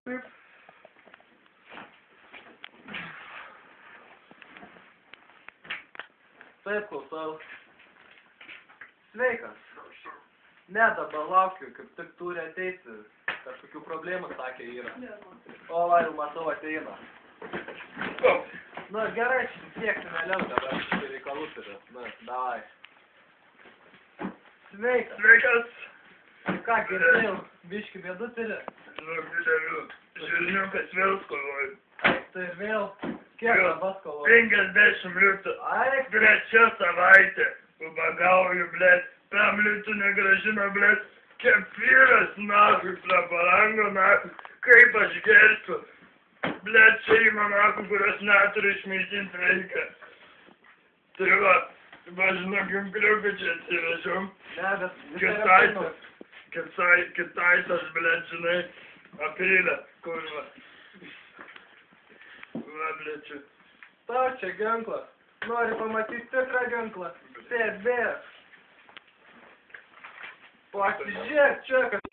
Taip. Taip, klausau. Sveikas. Ne, dabar laukiu, kaip tik turi ateiti. Kažkokių problemų, sakė, yra. O, va, jau matau, ateina. Nu, gerai, siekti vėliau, dabar šitai reikalų turiu. Nu, davai. Sveikas. Sveikas. Ką, girdėjau, biški bėdų turi? Žinok, dideliu. Žirniukas vėl skovoju. Tai vėl, kiek dabar skovoju? 50 litų. Ai, Trečia savaitė. Ubagauju, blėt. 5 litų negražino, blėt. Kefyras, nahui, prabarango, nahui. Kaip aš gersiu. Blėt, šeima, nahui, kurios neturi išmaitinti reikia. Tai va, žinok, jumkliuką čia atsivežiau. ne, bet... Kitaitas, blėt, žinai, aprilę, kurva. Va, blėt, čia. Tau čia ginklas. Nori pamatyti tikrą ginklą? Stebėk. Pasižiūrėk čia, kad